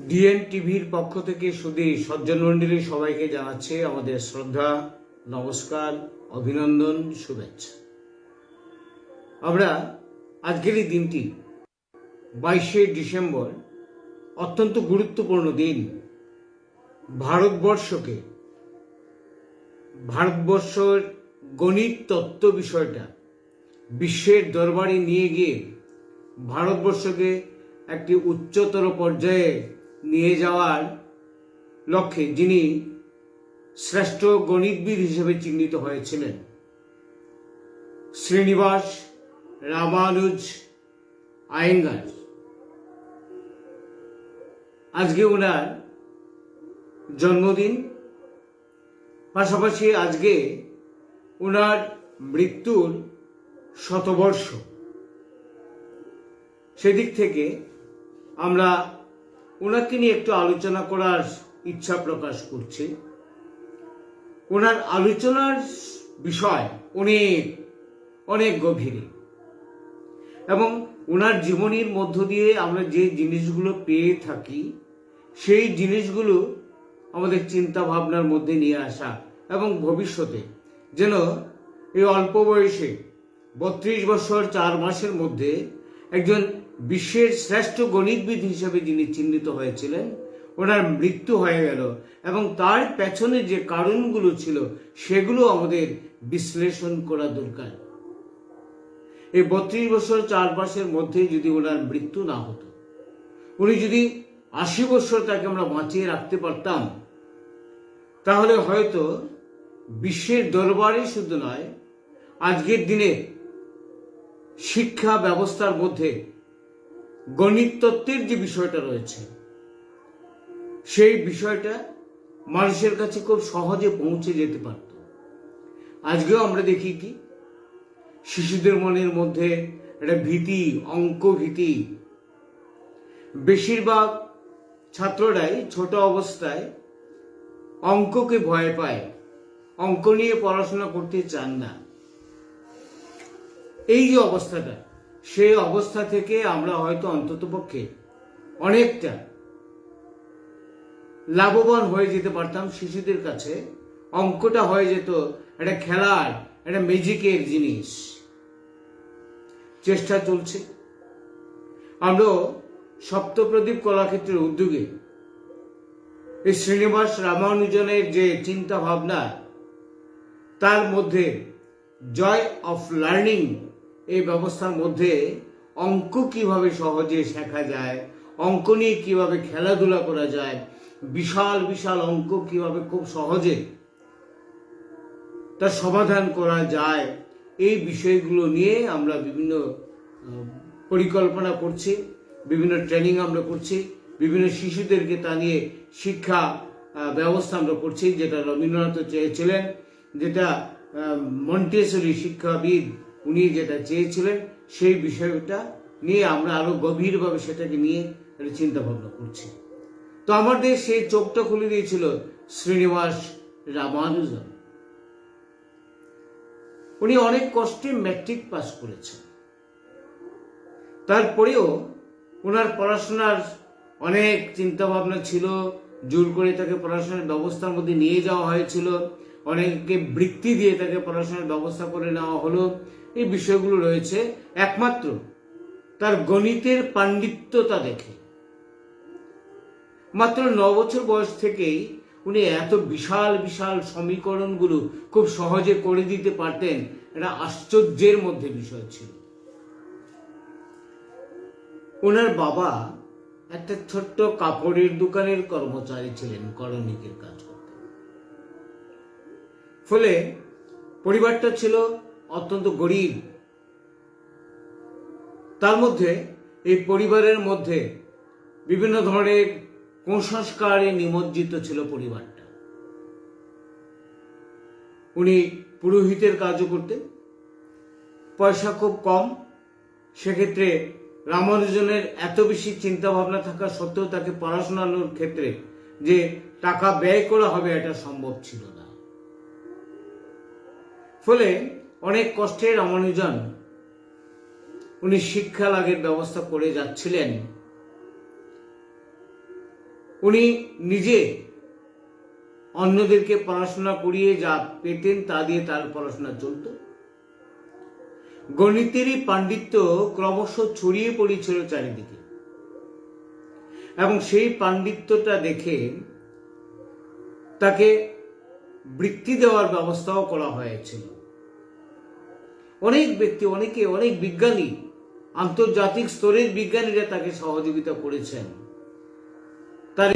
DNA টিভির পক্ষ থেকে শুধু সজ্জন মণ্ডলী সবাইকে জানাচ্ছে আমাদের শ্রদ্ধা, নমস্কার, অভিনন্দন, শুভেচ্ছা। আমরা আজকের এই দিনটি 22শে ডিসেম্বর, অত্যন্ত গুরুত্বপূর্ণ দিন। ভারতবর্ষের গণিত তত্ত্ব বিষয়টা বিশ্বের দরবারে নিয়ে গিয়ে ভারতবর্ষকে একটি উচ্চতর পর্যায়ে নিয়ে যাওয়ার লক্ষ্যে যিনি শ্রেষ্ঠ গণিতবিদ হিসেবে চিহ্নিত হয়েছিলেন, শ্রীনিবাস রামানুজ আয়েঙ্গার, আজকে ওনার জন্মদিন। পাশাপাশি আজকে ওনার মৃত্যুর শতবর্ষ। সেদিক থেকে আমরা ওনাকে নিয়ে একটু আলোচনা করার ইচ্ছা প্রকাশ করছি। ওনার আলোচনার বিষয় অনেক অনেক গভীরে, এবং ওনার জীবনীর মধ্য দিয়ে আমরা যে জিনিসগুলো পেয়ে থাকি সেই জিনিসগুলো আমাদের চিন্তা ভাবনার মধ্যে নিয়ে আসা, এবং ভবিষ্যতে যেন এই অল্প বয়সে 32 বছর 4 মাসের মধ্যে একজন বিশ্বের শ্রেষ্ঠ গণিতবিদ হিসেবে যিনি চিহ্নিত হয়েছিলেন, ওনার মৃত্যু হয়ে গেল, এবং তার পেছনে যে কারণগুলো ছিল সেগুলো আমাদের বিশ্লেষণ করা দরকার। এই 32 বছর 4 মাসের মধ্যে যদি ওনার মৃত্যু না হতো, উনি যদি 80 বছর তাকে আমরা বাঁচিয়ে রাখতে পারতাম, তাহলে হয়তো বিশ্বের দরবারে শুধু নয়, আজকের দিনে শিক্ষা ব্যবস্থার মধ্যে গণিত তত্ত্বের যে বিষয়টা রয়েছে সেই বিষয়টা মানুষের কাছে খুব সহজে পৌঁছে যেতে পারত। আজকেও আমরা দেখি কি শিশুদের মনের মধ্যে একটা ভীতি, অঙ্ক ভীতি। বেশিরভাগ ছাত্ররাই ছোট অবস্থায় অঙ্ককে ভয় পায়, অঙ্ক নিয়ে পড়াশোনা করতে চান না। এই যে অবস্থাটা, সেই অবস্থা থেকে আমরা হয়তো অন্ততপক্ষে অনেকটা লাভবান হয়ে যেতে পারতাম। শিশুদের কাছে অঙ্কটা হয়ে যেত একটা খেলার, একটা ম্যাজিকের জিনিস। চেষ্টা চলছে। আমরা সপ্তপ্রদীপ কলাক্ষেত্রের উদ্যোগে এই শ্রীনিবাস রামানুজনের যে চিন্তা ভাবনা, তার মধ্যে জয় অফ লার্নিং এই ব্যবস্থার মধ্যে অঙ্ক কিভাবে সহজে শেখা যায়, অঙ্ক নিয়ে কিভাবে খেলাধুলা করা যায়, বিশাল বিশাল অঙ্ক কিভাবে খুব সহজে তার সমাধান করা যায়, এই বিষয়গুলো নিয়ে আমরা বিভিন্ন পরিকল্পনা করছি, বিভিন্ন ট্রেনিং আমরা করছি, বিভিন্ন শিশুদেরকে তা নিয়ে শিক্ষা ব্যবস্থা আমরা করছি, যেটা রবীন্দ্রনাথ চেয়েছিলেন, যেটা মন্টেসরি শিক্ষাবিদ উনি যেটা চেয়েছিলেন, সেই বিষয়টা নিয়ে আমরা আরো গভীরভাবে সেটাকে নিয়ে চিন্তা ভাবনা করছি। তো আমাদের সেই চোখটা খুলে দিয়েছিল শ্রীনিবাস রামানুজন। উনি অনেক কষ্টে ম্যাট্রিক পাস করেছেন। তারপরেও ওনার পড়াশোনার অনেক চিন্তা ভাবনা ছিল, জোর করে তাকে পড়াশোনার ব্যবস্থার মধ্যে নিয়ে যাওয়া হয়েছিল, অনেককে বৃত্তি দিয়ে তাকে পড়াশোনার ব্যবস্থা করে নেওয়া হলো। এই বিষয়গুলো রয়েছে একমাত্র তার গণিতের পাণ্ডিত্যতা দেখে। মাত্র 9 বছর বয়স থেকেই উনি এত বিশাল বিশাল সমীকরণগুলো খুব সহজে করে দিতে পারতেন, এটা আশ্চর্যের মধ্যে বিষয় ছিল। ওনার বাবা একটা ছোট্ট কাপড়ের দোকানের কর্মচারী ছিলেন, করণিকের কাজ করতেন। ফলে পরিবারটা ছিল অত্যন্ত গরিব। তার মধ্যে এই পরিবারের মধ্যে বিভিন্ন ধরনের কুসংস্কারে নিমজ্জিত ছিল পরিবারটা। উনি পুরোহিতের কাজও করতেন, পয়সা খুব কম। সেক্ষেত্রে রামানুজনের এত বেশি চিন্তা ভাবনা থাকা সত্ত্বেও তাকে পড়াশোনার ক্ষেত্রে যে টাকা ব্যয় করা হবে এটা সম্ভব ছিল না। ফলে অনেক কষ্টে রামানুজন উনি শিক্ষা লাভের ব্যবস্থা করে যাচ্ছিলেন। উনি নিজে অন্যদেরকে পড়াশোনা করিয়ে যা পেতেন তা দিয়ে তার পড়াশোনা চলত। গণিতেরই পাণ্ডিত্য ক্রমশ ছড়িয়ে পড়েছিল চারিদিকে, এবং সেই পাণ্ডিত্যটা দেখে তাকে বৃত্তি দেওয়ার ব্যবস্থাও করা হয়েছিল। অনেক ব্যক্তি, অনেক বিজ্ঞানী, আন্তর্জাতিক স্তরের বিজ্ঞানীরা তাকে সহযোগিতা করেছেন। তার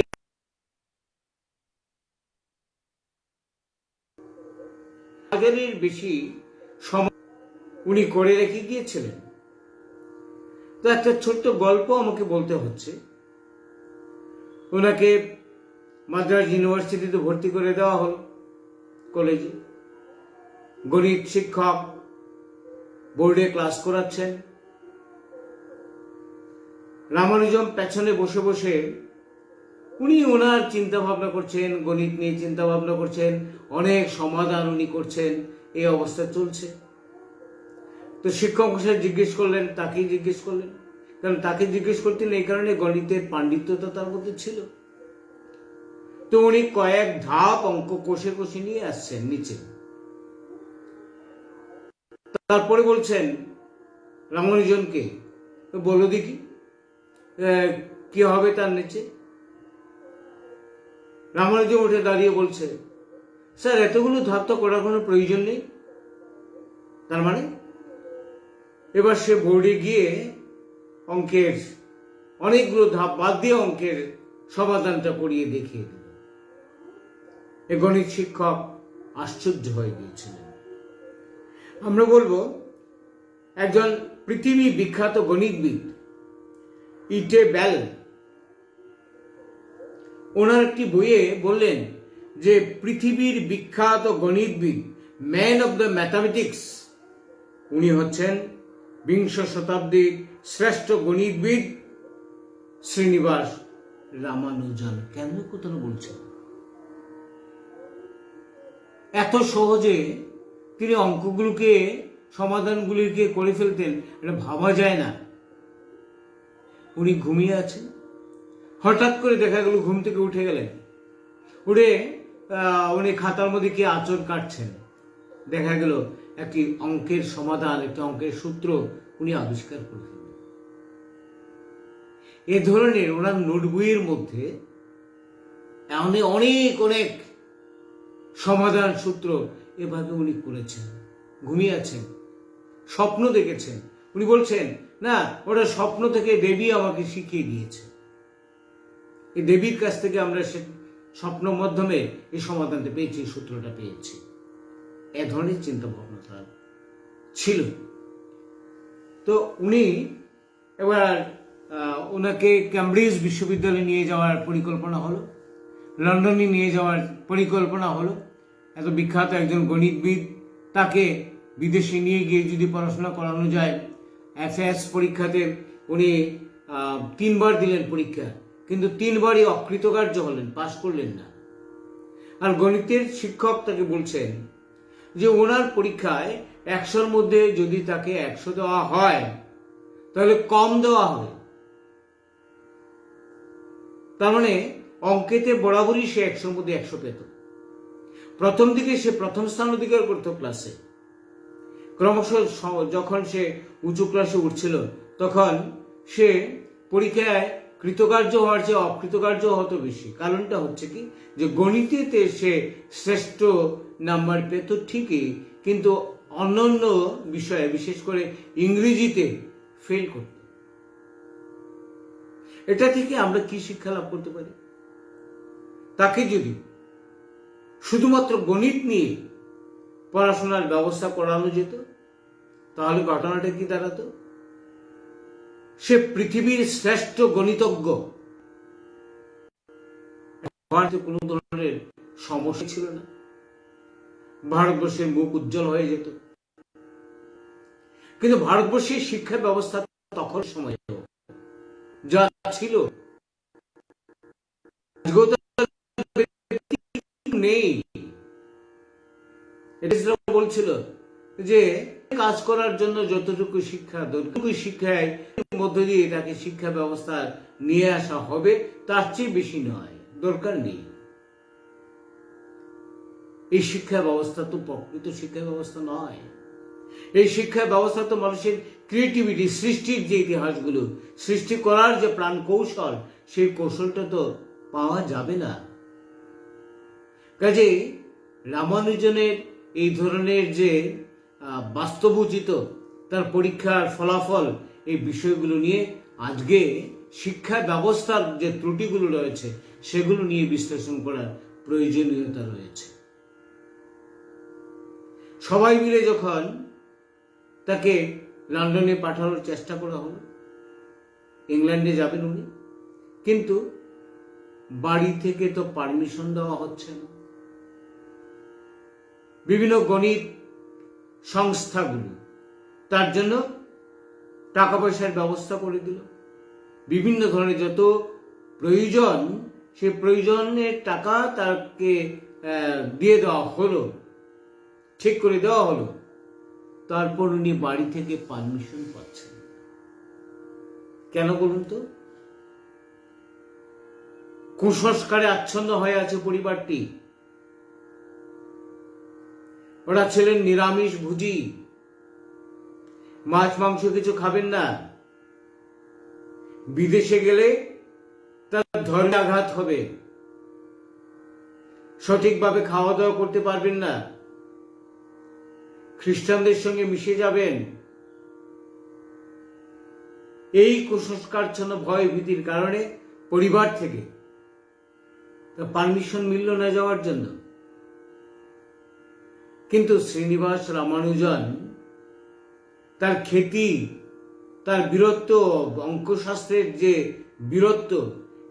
হাজারের বেশি সময় উনি করে রেখে গিয়েছিলেন। তো একটা ছোট্ট গল্প আমাকে বলতে হচ্ছে। ওনাকে মাদ্রাজ ইউনিভার্সিটিতে ভর্তি করে দেওয়া হল, কলেজে। গণিত শিক্ষক বোর্ডে ক্লাস করাচ্ছেন। রামানুজম পেছনে বসে বসে উনি ওনার চিন্তা ভাবনা করছেন, গণিত নিয়ে চিন্তা ভাবনা করছেন, অনেক সমাধান উনি করছেন। এই অবস্থা চলছে। তো শিক্ষক মশাই জিজ্ঞেস করলেন, তাকেই জিজ্ঞেস করলেন, কারণ তাকে জিজ্ঞেস করতেন এই কারণে গণিতের পাণ্ডিত্যতা তার মধ্যে ছিল। তো উনি কয়েক ধাপ অঙ্ক কষে কষে নিয়ে আসছেন নিচে। তারপরে বলছেন রামানুজনকে, বলো দেখি কি হবে তার নিচে। রামানুজন উঠে দাঁড়িয়ে বলছে, স্যার এতগুলো ধাপ তো করার কোনো প্রয়োজন নেই। তার মানে এবার সে বোর্ডে গিয়ে অঙ্কের অনেকগুলো ধাপ বাদ দিয়ে অঙ্কের সমাধানটা করিয়ে দেখিয়ে দিল। এ গণিত শিক্ষক আশ্চর্য হয়ে গিয়েছিলেন। আমরা বলবো একজন পৃথিবী বিখ্যাত গণিতবিদ ইটে বেল ওনার একটি বইয়ে বললেন যে পৃথিবীর বিখ্যাত গণিতবিদ, ম্যান অব দ্য ম্যাথামেটিক্স, উনি হচ্ছেন বিংশ শতাব্দীর শ্রেষ্ঠ গণিতবিদ শ্রীনিবাস রামানুজন। কেন কথা বলছেন? এত সহজে তিনি অঙ্কগুলোকে, সমাধানগুলিকে করে ফেলতেন, এটা ভাবা যায় না। উনি ঘুমিয়ে আছেন, হঠাৎ করে দেখা গেল ঘুম থেকে উঠে গেলেন। উঠে উনি খাতার মধ্যে কি আঁচড় কাটছেন, দেখা গেল একটি অঙ্কের সমাধান, একটি অঙ্কের সূত্র উনি আবিষ্কার করে ফেললেন। এ ধরনের ওনার নোটবইয়ের মধ্যে অনেক অনেক সমাধান সূত্র এভাবে উনি করেছেন। ঘুমিয়ে আছেন, স্বপ্ন দেখেছেন। উনি বলছেন, না, ওটা স্বপ্ন থেকে দেবী আমাকে শিখিয়ে দিয়েছে। এই দেবীর কাছ থেকে আমরা স্বপ্ন মাধ্যমে এই সমাধানটা পেয়েছি, সূত্রটা পেয়েছি। এ ধরনের চিন্তা ভাবনা তার ছিল। তো উনি এবার ওনাকে ক্যামব্রিজ বিশ্ববিদ্যালয়ে নিয়ে যাওয়ার পরিকল্পনা হলো, লন্ডনে নিয়ে যাওয়ার পরিকল্পনা হলো। এত বিখ্যাত একজন গণিতবিদ, তাকে বিদেশে নিয়ে গিয়ে যদি পড়াশোনা করানো যায়। FS পরীক্ষাতে উনি 3 বার দিলেন পরীক্ষা, কিন্তু 3 বারই অকৃতকার্য হলেন, পাশ করলেন না। আর গণিতের শিক্ষক তাকে বলছেন যে ওনার পরীক্ষায় 100-র মধ্যে যদি তাকে 100 দেওয়া হয় তাহলে কম দেওয়া হবে। তার মানে অঙ্কেতে বরাবরই সে 100-র মধ্যে 100 পেত। প্রথম দিকে সে প্রথম স্থান অধিকার করত ক্লাসে। ক্রমশ যখন সে উঁচু ক্লাসে উঠছিল তখন সে পরীক্ষায় কৃতকার্য হওয়ার চেয়ে অকৃতকার্য হতো বেশি। কারণটা হচ্ছে কি, যে গণিতেতে সে শ্রেষ্ঠ নাম্বার পেত ঠিকই, কিন্তু অন্যান্য বিষয়ে, বিশেষ করে ইংরেজিতে ফেল করত। এটা থেকে আমরা কি শিক্ষা লাভ করতে পারি? তাকে যদি শুধুমাত্র গণিত নিয়ে পড়াশোনার ব্যবস্থা করানো যেত তাহলে ঘটনাটা কি দাঁড়াতো? সে পৃথিবীর শ্রেষ্ঠ গণিতজ্ঞ, কোনো ধরনের সমস্যা ছিল না। ভারতবর্ষের মুখ উজ্জ্বল হয়ে যেত। কিন্তু ভারতবর্ষের শিক্ষা ব্যবস্থা তখন সময় যা ছিল নেই। এটা বলছিল যে কাজ করার জন্য যতটুকু শিক্ষা দরকার শিক্ষায় মধ্য দিয়ে তাকে শিক্ষা ব্যবস্থা নিয়ে আসা হবে, তার চেয়ে বেশি নয়, দরকার নেই। এই শিক্ষা ব্যবস্থা তো প্রকৃত শিক্ষা ব্যবস্থা নয়। এই শিক্ষা ব্যবস্থা তো মানুষের ক্রিয়েটিভিটি, সৃষ্টির যে ইতিহাসগুলো, সৃষ্টি করার যে প্রাণ কৌশল, সেই কৌশলটা তো পাওয়া যাবে না। কাজেই রামানুজনের এই ধরনের যে বাস্তবোচিত তার পরীক্ষার ফলাফল, এই বিষয়গুলো নিয়ে আজকে শিক্ষা ব্যবস্থার যে ত্রুটিগুলো রয়েছে সেগুলো নিয়ে বিশ্লেষণ করার প্রয়োজনীয়তা রয়েছে। সবাই মিলে যখন তাকে লন্ডনে পাঠানোর চেষ্টা করা হলো, ইংল্যান্ডে যাবেন উনি, কিন্তু বাড়ি থেকে তো পারমিশন দেওয়া হচ্ছে না। বিভিন্ন গণিত সংস্থাগুলো তার জন্য টাকা পয়সার ব্যবস্থা করে দিল। বিভিন্ন ধরনের যত প্রয়োজন, সে প্রয়োজনের টাকা তাকে দিয়ে দেওয়া হলো, ঠিক করে দেওয়া হলো। তারপর উনি বাড়ি থেকে পারমিশন পাচ্ছেন। কেন বলুন তো? কুসংস্কারে আচ্ছন্ন হয়ে আছে পরিবারটি। ওরা ছিলেন নিরামিষ ভোজী, মাছ মাংস কিছু খাবেন না। বিদেশে গেলে তার ধর্মে আঘাত হবে, সঠিকভাবে খাওয়া দাওয়া করতে পারবেন না, খ্রিস্টানদের সঙ্গে মিশে যাবেন। এই কুসংস্কারচ্ছন্ন ভয় ভীতির কারণে পরিবার থেকে পারমিশন মিলল না যাওয়ার জন্য। কিন্তু শ্রীনিবাস রামানুজন তার খ্যাতি, তার বীরত্ব, অঙ্কশাস্ত্রের যে বীরত্ব,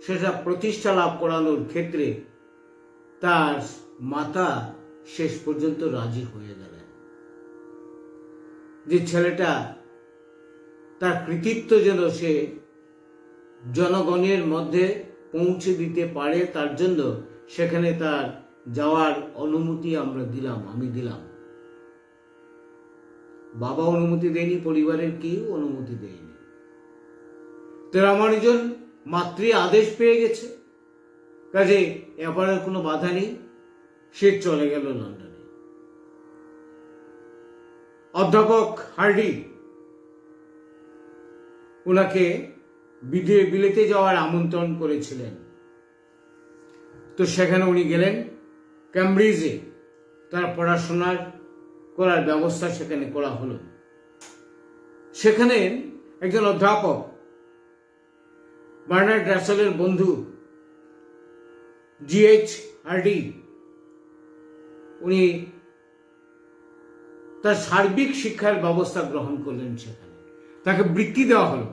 সেটা প্রতিষ্ঠা লাভ করানোর ক্ষেত্রে তার মাতা শেষ পর্যন্ত রাজি হয়ে গেলেন। যে ছেলেটা তার কৃতিত্ব যেন সে জনগণের মধ্যে পৌঁছে দিতে পারে, তার জন্য সেখানে তার যাওয়ার অনুমতি আমি দিলাম। বাবা অনুমতি দেয়নি, পরিবারের কেউ অনুমতি দেয়নি। তো রামানুজন মাতৃ আদেশ পেয়ে গেছে, কাজে এবারের কোনো বাধা নেই, সে চলে গেল লন্ডনে। অধ্যাপক হার্ডি ওনাকে বিলেতে যাওয়ার আমন্ত্রণ করেছিলেন। তো সেখানে উনি গেলেন। ক্যামব্রিজে তার পড়াশোনার করার ব্যবস্থা সেখানে করা হলো। সেখানে একজন অধ্যাপক, বার্নার্ড রাসেলের বন্ধু জিএইচ হার্ডি, উনি তার সার্বিক শিক্ষার ব্যবস্থা গ্রহণ করলেন। সেখানে তাকে বৃত্তি দেওয়া হলো।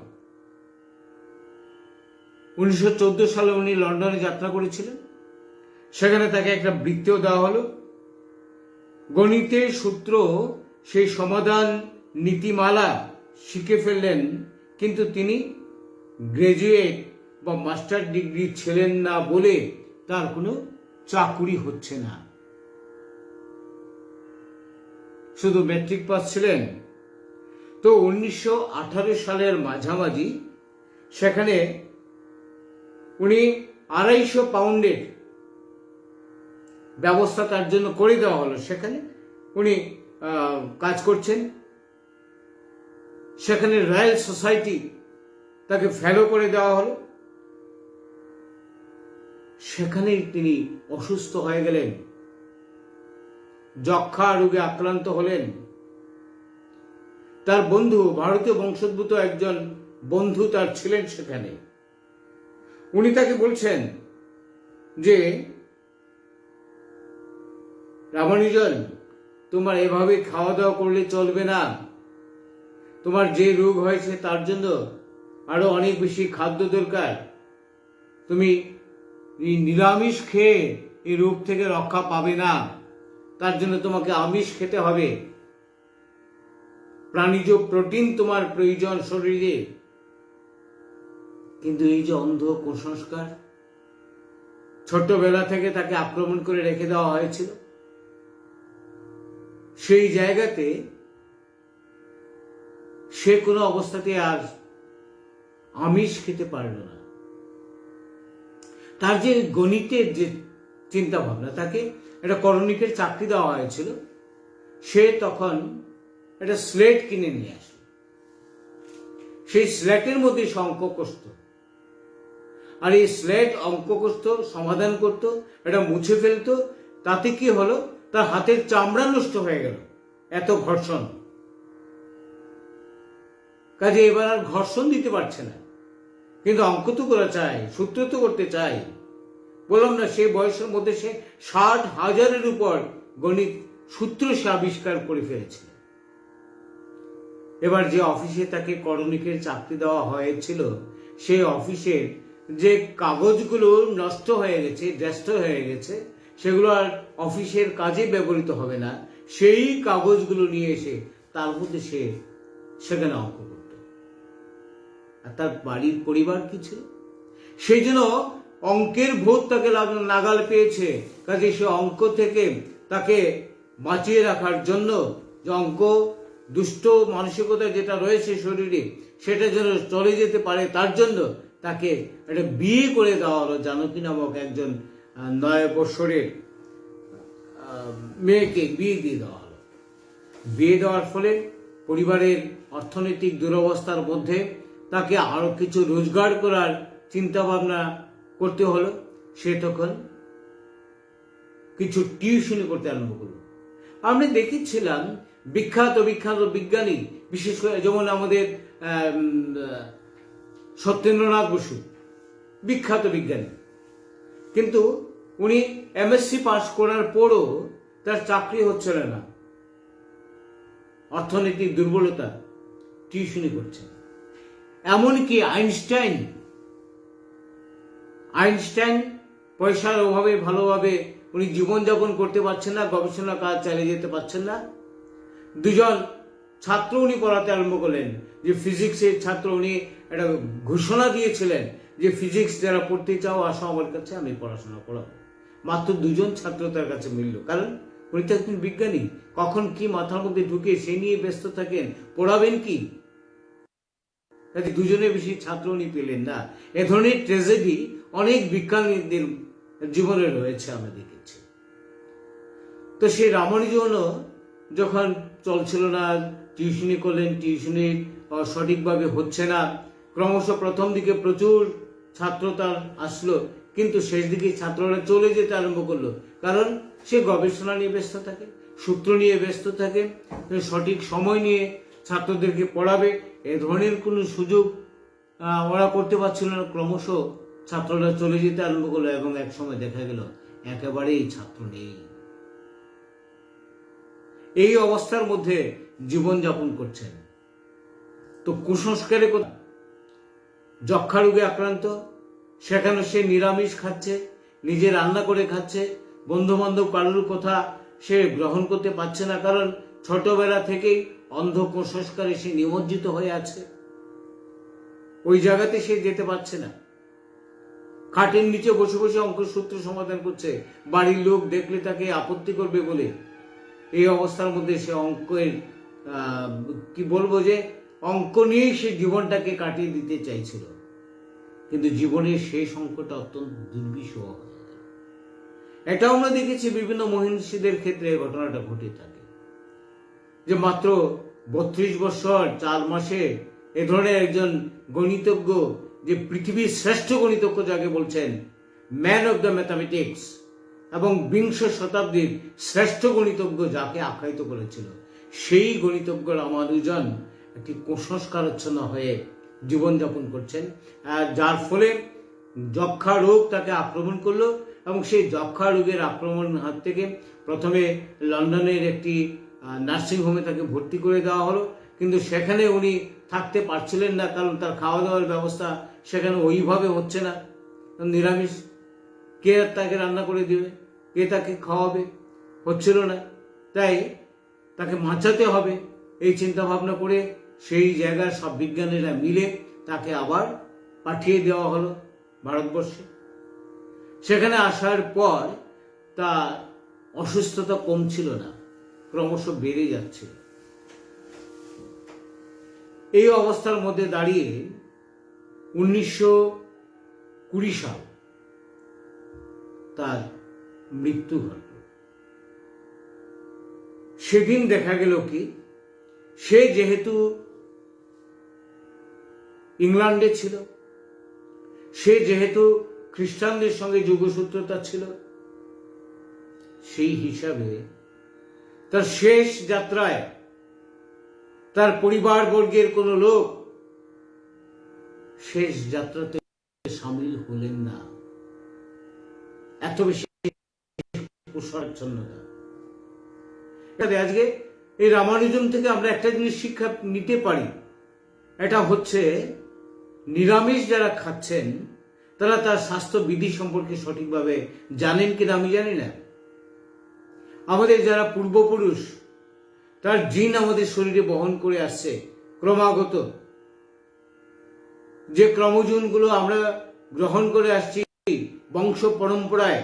1914 সালে উনি লন্ডনে যাত্রা করেছিলেন। সেখানে তাকে একটা বৃত্তিও দেওয়া হলো। গণিতের সূত্র, সেই সমাধান নীতিমালা শিখে ফেললেন, কিন্তু তিনি গ্রাজুয়েট বা মাস্টার ডিগ্রি ছিলেন না বলে তার কোনো চাকুরি হচ্ছে না। শুধু ম্যাট্রিক পাস ছিলেন। তো 1918 সালের মাঝামাঝি সেখানে উনি 250 পাউন্ডের ব্যবস্থা তার জন্য করে দেওয়া হলো। সেখানে উনি কাজ করছেন। সেখানে রয়্যাল সোসাইটি তাকে ফেলো করে দেওয়া হলো। সেখানেই তিনি অসুস্থ হয়ে গেলেন, যক্ষা রোগে আক্রান্ত হলেন। তার বন্ধু, ভারতীয় বংশোদ্ভূত একজন বন্ধু তার ছিলেন সেখানে। উনি তাকে বলছেন যে, রামানুজন, তোমার এভাবে খাওয়া দাওয়া করলে চলবে না। তোমার যে রোগ হয়েছে তার জন্য আরো অনেক বেশি খাদ্য দরকার। তুমি নিরামিষ খেয়ে এই রোগ থেকে রক্ষা পাবে না। তার জন্য তোমাকে আমিষ খেতে হবে। প্রাণীজ প্রোটিন তোমার প্রয়োজন শরীরে। কিন্তু এই যে অন্ধ কুসংস্কার, ছোটবেলা থেকে তাকে আক্রমণ করে রেখে দেওয়া হয়েছিল, সেই জায়গাতে সে কোনো অবস্থাতে আর আমিষ খেতে পারল না। তার যে গণিতের যে চিন্তা ভাবনা, তাকে একটা করণিকের চাকরি দেওয়া হয়েছিল। সে তখন একটা স্লেট কিনে নিয়ে আসে, সেই স্লেটের মধ্যে সে অঙ্ক কষত, আর এই স্লেট অঙ্ক কষত, সমাধান করত, এটা মুছে ফেলতো। তাতে কি হলো, তার হাতের চামড়া নষ্ট হয়ে গেল, এত ঘর্ষণ। কাজে এবার আর ঘর্ষণ দিতে পারছে না, কিন্তু অঙ্ক তো করা চাই, সূত্র তো করতে চাই। বললাম না, সেই বয়সের মধ্যে সে 60,000-এর উপর গণিত সূত্র সে আবিষ্কার করে ফেলেছিল। এবার যে অফিসে তাকে করণিকের চাকরি দেওয়া হয়েছিল, সেই অফিসের যে কাগজগুলো নষ্ট হয়ে গেছে, ড্যাস্ট হয়ে গেছে, সেগুলো আর অফিসের কাজে ব্যবহৃত হবে না, সেই কাগজগুলো নিয়ে এসে তার মধ্যে সে সেখানে অঙ্ক করত। আর তার বাড়ির পরিবার কি ছিল, সেই জন্য অঙ্কের ভূত তাকে নাগাল পেয়েছে। কাজে সে অঙ্ক থেকে তাকে বাঁচিয়ে রাখার জন্য, যে অঙ্ক দুষ্ট মানসিকতা যেটা রয়েছে শরীরে, সেটা যেন চলে যেতে পারে, তার জন্য তাকে একটা বিয়ে করে দেওয়া হলো। জানকী নামক একজন 9 বছরের মেয়েকে বিয়ে দিয়ে দেওয়া হলো। বিয়ে দেওয়ার ফলে পরিবারের অর্থনৈতিক দুরবস্থার মধ্যে তাকে আরো কিছু রোজগার করার চিন্তা ভাবনা করতে হলো। সে তখন কিছু টিউশনি করতে আরম্ভ করলো। আমরা দেখেছিলাম বিখ্যাত বিখ্যাত বিজ্ঞানী, বিশেষ করে যেমন আমাদের সত্যেন্দ্রনাথ বসু, বিখ্যাত বিজ্ঞানী, কিন্তু উনি এমএসসি পাস করার পরও তার চাকরি হচ্ছিল না, অর্থনৈতিক দুর্বলতা, টিউশনি করছেন। এমনকি আইনস্টাইন পয়সার অভাবে ভালোভাবে উনি জীবনযাপন করতে পারছেন না, গবেষণা কাজ চালিয়ে যেতে পারছেন না। 2জন ছাত্র উনি পড়াতে আরম্ভ করলেন, যে ফিজিক্সের ছাত্র। উনি একটা ঘোষণা দিয়েছিলেন যে ফিজিক্স যারা পড়তে চাও আসো আমার কাছে, আমি পড়াশোনা করাবো। মাত্র 2জন ছাত্র তার কাছে মিলল, কারণ উনি তো একজন বিজ্ঞানী, কখন কি মাথার মধ্যে ঢুকে সে নিয়ে ব্যস্ত থাকেন, পড়াবেন কি। 2জনের বেশি ছাত্র উনি পেলেন না। এ ধরনের ট্র্যাজেডি অনেক বিজ্ঞানীদের জীবনে রয়েছে, আমরা দেখেছি। তো সেই রামানুজন যখন চলছিল না, টিউশনি করলেন, টিউশনি সঠিকভাবে হচ্ছে না, ক্রমশ প্রথম দিকে প্রচুর ছাত্র তার আসলো, কিন্তু শেষ দিকে ছাত্ররা চলে যেতে আরম্ভ করলো, কারণ সে গবেষণা নিয়ে ব্যস্ত থাকে, সূত্র নিয়ে ব্যস্ত থাকে, সঠিক সময় নিয়ে ছাত্রদেরকে পড়াবে এ ধরনের কোনো সুযোগ ওরা করতে পারছিল না। ক্রমশ ছাত্ররা চলে যেতে আরম্ভ করলো, এবং এক সময় দেখা গেল একেবারেই ছাত্র নেই। এই অবস্থার মধ্যে জীবনযাপন করছেন। তো কুসংস্কারে যক্ষা রোগে আক্রান্ত, সেখানে সে নিরামিষ খাচ্ছে, নিজে রান্না করে খাচ্ছে, বন্ধু বান্ধব কারোর কথা সে গ্রহণ করতে পারছে না, কারণ ছোটবেলা থেকেই অন্ধ কুসংস্কারে সে নিমজ্জিত হয়ে আছে। ওই জায়গাতে সে যেতে পারছে না। খাটের নিচে বসে বসে অঙ্ক সূত্র সমাধান করছে, বাড়ির লোক দেখলে তাকে আপত্তি করবে বলে। এই অবস্থার মধ্যে সে অঙ্কের কি বলবো, যে অঙ্ক নিয়েই সে জীবনটাকে কাটিয়ে দিতে চাইছিল, কিন্তু জীবনের শেষ অঙ্কটা অত্যন্ত দুর্বিষহ হয়ে গেল। এটাও আমরা দেখেছি বিভিন্ন মহিষীদের ক্ষেত্রে ঘটনাটা ঘটে থাকে, যে মাত্র 32 বছর 4 মাসে এ ধরনের একজন গণিতজ্ঞ, যে পৃথিবীর শ্রেষ্ঠ গণিতজ্ঞ যাকে বলছেন, ম্যান অফ দ্য ম্যাথামেটিক্স, এবং 20 শতাব্দীর শ্রেষ্ঠ গণিতজ্ঞ যাকে আখ্যায়িত করেছিল, সেই গণিতজ্ঞ রামানুজন একটি কুসংস্কারাচ্ছন্ন হয়ে জীবনযাপন করছেন, যার ফলে যক্ষা রোগ তাকে আক্রমণ করলো। এবং সেই যক্ষা রোগের আক্রমণের হাত থেকে প্রথমে লন্ডনের একটি নার্সিংহোমে তাকে ভর্তি করে দেওয়া হলো, কিন্তু সেখানে উনি থাকতে পারছিলেন না, কারণ তার খাওয়া দাওয়ার ব্যবস্থা সেখানে ওইভাবে হচ্ছে না। নিরামিষ, কে তাকে রান্না করে দিবে, কে তাকে খাওয়াবে, হচ্ছিল না। তাই তাকে বাঁচাতে হবে, এই চিন্তা ভাবনা করে সেই জায়গার সব বিজ্ঞানীরা মিলে তাকে আবার পাঠিয়ে দেওয়া হলো ভারতবর্ষে। সেখানে আসার পর তার অসুস্থতা কমছিল না, ক্রমশ বেড়ে যাচ্ছিল। এই অবস্থার মধ্যে দাঁড়িয়ে 1920 সাল তার মৃত্যু ঘটল। সেদিন দেখা গেল কি, সে যেহেতু ইংল্যান্ডে ছিল, সে যেহেতু খ্রিস্টানদের সঙ্গে যোগসূত্রতা ছিল, সেই হিসাবে তার শেষ যাত্রায় তার পরিবারবর্গের কোনো লোক শেষ যাত্রাতে সামিল হলেন না। এত বেশি কুসংস্কারচ্ছন্নতা। আজকে এই রামানুজন থেকে আমরা একটা জিনিস শিক্ষা নিতে পারি, এটা হচ্ছে নিরামিষ যারা খাচ্ছেন তারা তার স্বাস্থ্য বিধি সম্পর্কে সঠিকভাবে জানেন কিনা আমি জানি না। আমাদের যারা পূর্বপুরুষ, তার জিন আমাদের শরীরে বহন করে আসছে ক্রমাগত, যে ক্রমজনগুলো আমরা গ্রহণ করে আসছি বংশ পরম্পরায়।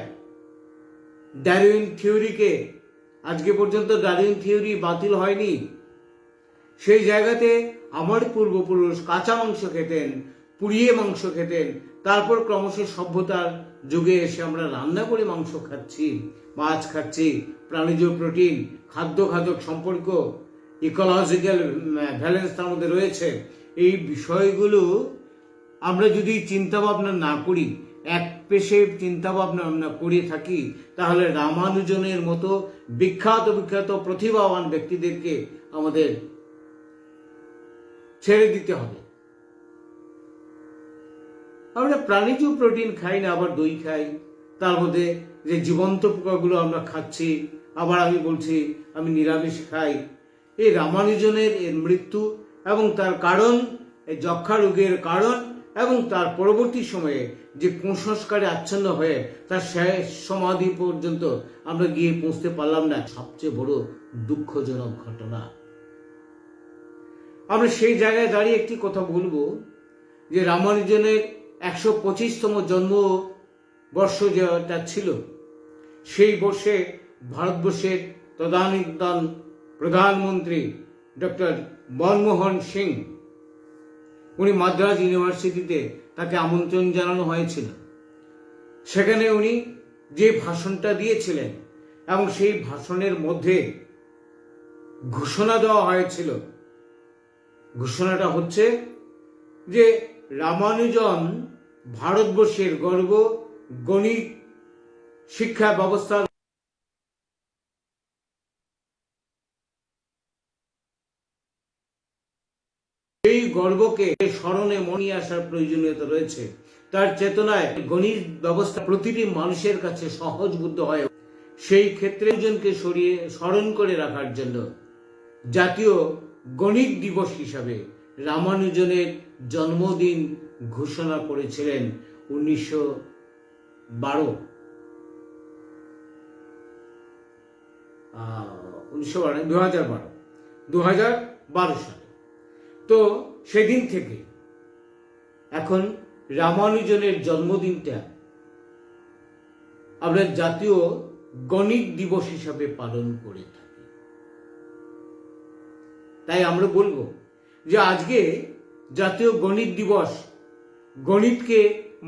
ডারউইন থিওরিকে আজকে পর্যন্ত ডারউইন থিওরি বাতিল হয়নি। সেই জায়গাতে আমার পূর্বপুরুষ কাঁচা মাংস খেতেন, পুড়িয়ে মাংস খেতেন, তারপর ক্রমশ সভ্যতার যুগে এসে আমরা রান্না করে মাংস খাচ্ছি, মাছ খাচ্ছি, প্রাণীজ প্রোটিন, খাদ্য খাদক সম্পর্ক, ইকোলজিক্যাল ব্যালেন্স তার মধ্যে রয়েছে। এই বিষয়গুলো আমরা যদি চিন্তা ভাবনা না করি, এক পেশে চিন্তা ভাবনা আমরা করে থাকি, তাহলে রামানুজনের মতো বিখ্যাত বিখ্যাত প্রতিভাবান ব্যক্তিদেরকে আমাদের ছেড়ে দিতে হবে। আমরা প্রাণীজ প্রোটিন খাই না, আবার দই খাই, তার মধ্যে যে জীবন্ত পোকাগুলো আমরা খাচ্ছি, আবার আমি বলছি আমি নিরামিষ খাই। এই রামানুজনের এর মৃত্যু এবং তার কারণ, এই যক্ষা রোগের কারণ, এবং তার পরবর্তী সময়ে যে কুসংস্কারে আচ্ছন্ন হয়ে তার শেষ সমাধি পর্যন্ত আমরা গিয়ে পৌঁছতে পারলাম না, সবচেয়ে বড় দুঃখজনক ঘটনা। আমরা সেই জায়গায় দাঁড়িয়ে একটি কথা বলবো যে রামানুজনের 125তম জন্মবর্ষ যেটা ছিল, সেই বর্ষে ভারতবর্ষের তদানীন্তন প্রধানমন্ত্রী ডক্টর মনমোহন সিং, উনি মাদ্রাজ ইউনিভার্সিটিতে তাকে আমন্ত্রণ জানানো হয়েছিল। সেখানে উনি যে ভাষণটা দিয়েছিলেন এবং সেই ভাষণের মধ্যে ঘোষণা দেওয়া হয়েছিল, ঘোষণাটা হচ্ছে যে রামানুজন ভারতবর্ষের গর্ব, গণিত শিক্ষা ব্যবস্থা এই গর্বকে স্মরণে মনে আসার প্রয়োজনীয়তা রয়েছে। তার চেতনায় গণিত ব্যবস্থা প্রতিটি মানুষের কাছে সহজবোধ্য হয়। সেই ক্ষেত্রে একজনকে স্মরণ করে রাখার জন্য জাতীয় গণিত দিবস হিসাবে রামানুজনের জন্মদিন ঘোষণা করেছিলেন 2012 সালে। তো সেদিন থেকে এখন রামানুজনের জন্মদিনটা আমরা জাতীয় গণিত দিবস হিসাবে পালন করে থাকি। তাই আমরা বলবো যে আজকে জাতীয় গণিত দিবস, গণিতকে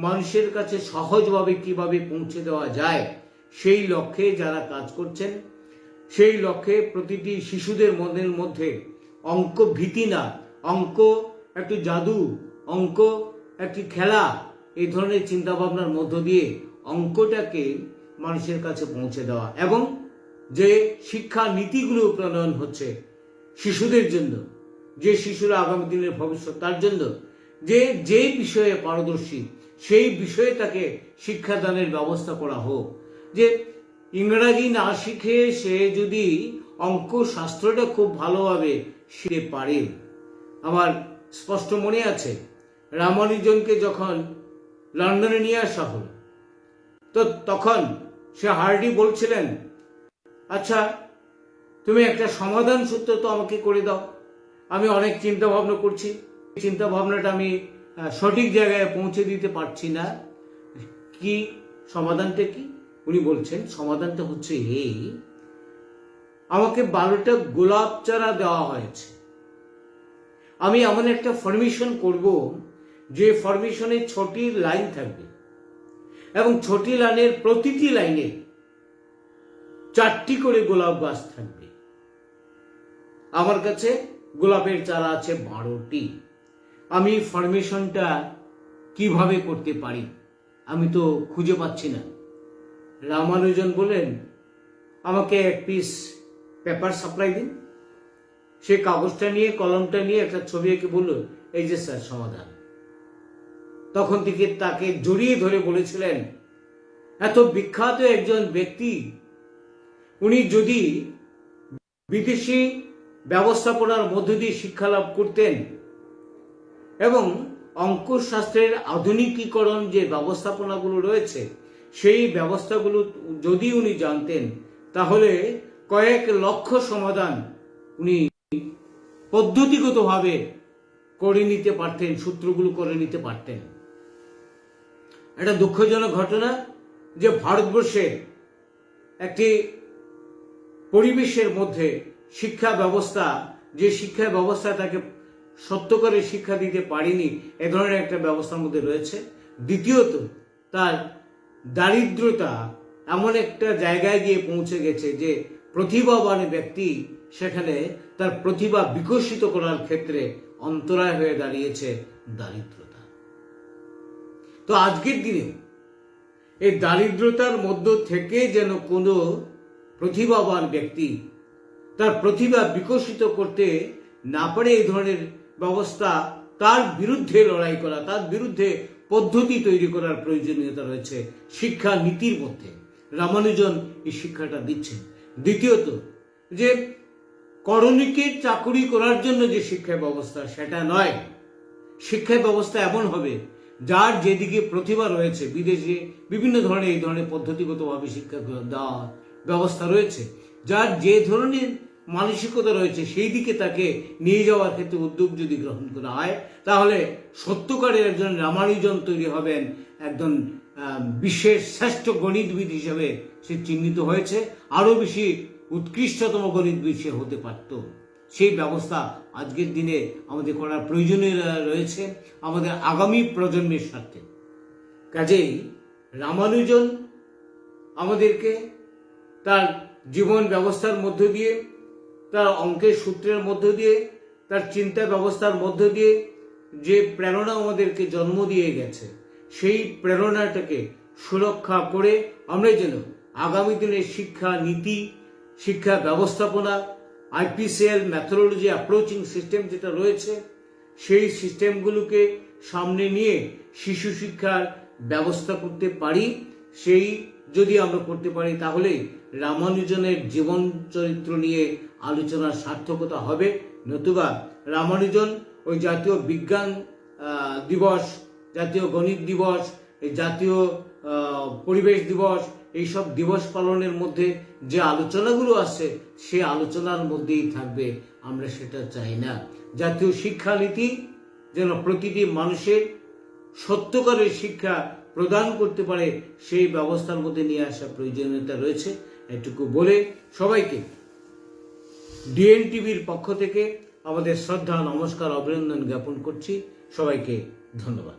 মানুষের কাছে সহজভাবে কিভাবে পৌঁছে দেওয়া যায় সেই লক্ষ্যে যারা কাজ করছেন, সেই লক্ষ্যে প্রতিটি শিশুদের মনের মধ্যে অঙ্ক ভীতি না, অঙ্ক একটু জাদু, অঙ্ক একটি খেলা, এই ধরনের চিন্তা ভাবনার মধ্য দিয়ে অঙ্কটাকে মানুষের কাছে পৌঁছে দেওয়া, এবং যে শিক্ষা নীতিগুলো প্রণয়ন হচ্ছে শিশুদের জন্য, যে শিশুরা আগামী দিনের ভবিষ্যৎ, তার জন্য যে বিষয়ে পারদর্শী সেই বিষয়ে তাকে শিক্ষাদানের ব্যবস্থা করা হোক। যে ইংরাজি না শিখে সে যদি অঙ্ক শাস্ত্রটা খুব ভালোভাবে শিখতে পারে। আমার স্পষ্ট মনে আছে রামানুজনকে যখন লন্ডনে নিয়ে আসা হল, তো তখন সে হার্ডি বলছিলেন, আচ্ছা তুমি একটা সমাধান সূত্র তো আমাকে করে দাও, আমি অনেক চিন্তা ভাবনা করছি, চিন্তা ভাবনাটা আমি সঠিক জায়গায় পৌঁছে দিতে পারছি না, কি সমাধানটা কি? উনি বলছেন সমাধানটা হচ্ছে এই, আমাকে 12টা গোলাপ চারা দেওয়া হয়েছে, আমি এমন একটা ফরমেশন করব যে ফরমেশনে 6টি লাইন থাকবে এবং 6টি লাইনের প্রতিটি লাইনে 4টি করে গোলাপ গাছ থাকবে। আমার কাছে গোলাপের চারা আছে 12টি। আমি ফরমেশনটা কিভাবে করতে পারি আমি তো খুঁজে পাচ্ছি না। রামানুজন বলেন, আমাকে এক পিস পেপার সাপ্লাই দিন। সে কাগজটা নিয়ে, কলমটা নিয়ে একটা ছবি এঁকে বলল, এই যে স্যার সমাধান। তখন থেকে তাকে জড়িয়ে ধরে বলেছিলেন, এত বিখ্যাত একজন ব্যক্তি, উনি যদি বিদেশি ব্যবস্থাপনার মধ্য দিয়ে শিক্ষা লাভ করতেন এবং অঙ্কশাস্ত্রের আধুনিকীকরণ যে ব্যবস্থাপনাগুলো রয়েছে সেই ব্যবস্থাগুলো যদি উনি জানতেন, তাহলে কয়েক লক্ষ সমাধান উনি পদ্ধতিগতভাবে করে নিতে পারতেন, সূত্রগুলো করে নিতে পারতেন। একটা দুঃখজনক ঘটনা যে ভারতবর্ষের একটি পরিবেশের মধ্যে শিক্ষা ব্যবস্থা, যে শিক্ষা ব্যবস্থা তাকে সত্য করে শিক্ষা দিতে পারেনি, এ ধরনের একটা ব্যবস্থার মধ্যে রয়েছে। দ্বিতীয়ত, তার দারিদ্রতা এমন একটা জায়গায় গিয়ে পৌঁছে গেছে যে প্রতিভাবান ব্যক্তি সেখানে তার প্রতিভা বিকশিত করার ক্ষেত্রে অন্তরায় হয়ে দাঁড়িয়েছে দারিদ্রতা। তো আজকের দিনে এই দারিদ্রতার মধ্য থেকে যেন কোনো প্রতিভাবান ব্যক্তি তার প্রতিভা বিকশিত করতে না পারে, এই ধরনের ব্যবস্থা, তার বিরুদ্ধে লড়াই করা, তার বিরুদ্ধে পদ্ধতি তৈরি করার প্রয়োজনীয়তা রয়েছে শিক্ষা নীতির মধ্যে। রামানুজন এই শিক্ষাটা দিচ্ছেন। দ্বিতীয়ত, যে করণিকে চাকুরি করার জন্য যে শিক্ষা ব্যবস্থা সেটা নয়। শিক্ষা ব্যবস্থা এমন হবে যার যেদিকে প্রতিভা রয়েছে, বিদেশে বিভিন্ন ধরনের এই ধরনের পদ্ধতিগতভাবে শিক্ষা দেওয়া ব্যবস্থা রয়েছে, যার যে ধরনের মানসিকতা রয়েছে সেই দিকে তাকে নিয়ে যাওয়ার ক্ষেত্রে উদ্যোগ যদি গ্রহণ করা হয়, তাহলে সত্যকারের একজন রামানুজন তৈরি হবেন, একজন বিশ্বের শ্রেষ্ঠ গণিতবিদ হিসেবে সে চিহ্নিত হয়েছে। আরো বেশি উৎকৃষ্টতম গণিতবিদ সে হতে পারত। সেই ব্যবস্থা আজকের দিনে আমাদের করার প্রয়োজনীয়তা রয়েছে আমাদের আগামী প্রজন্মের স্বার্থে। কাজেই রামানুজন আমাদেরকে তার জীবন ব্যবস্থার মধ্য দিয়ে, তার অঙ্কের সূত্রের মধ্য দিয়ে, তার চিন্তা ব্যবস্থার মধ্য দিয়ে যে প্রেরণা আমাদেরকে জন্ম দিয়ে গেছে, সেই প্রেরণাটাকে সুরক্ষা করে আমরা যেন আগামী দিনের শিক্ষা নীতি, শিক্ষা ব্যবস্থাপনা, আইপিসিএল মেথোডোলজি অ্যাপ্রোচিং সিস্টেম যেটা রয়েছে, সেই সিস্টেমগুলোকে সামনে নিয়ে শিশু শিক্ষার ব্যবস্থা করতে পারি। সেই যদি আমরা করতে পারি, তাহলে রামানুজনের জীবন চরিত্র নিয়ে আলোচনার সার্থকতা হবে। নতুবা রামানুজন ওই জাতীয় বিজ্ঞান দিবস, জাতীয় গণিত দিবস, এই জাতীয় পরিবেশ দিবস, এইসব দিবস পালনের মধ্যে যে আলোচনাগুলো আছে সে আলোচনার মধ্যেই থাকবে। আমরা সেটা চাই না। জাতীয় শিক্ষানীতি যেন প্রতিটি মানুষের সত্যকারের শিক্ষা প্রদান করতে পারে, সেই ব্যবস্থার মধ্যে নিয়ে আসা প্রয়োজনীয়তা রয়েছে। এটুকু বলে সবাইকে ডিএনটিভির পক্ষ থেকে আমাদের শ্রদ্ধা, নমস্কার, অভিনন্দন জ্ঞাপন করছি। সবাইকে ধন্যবাদ।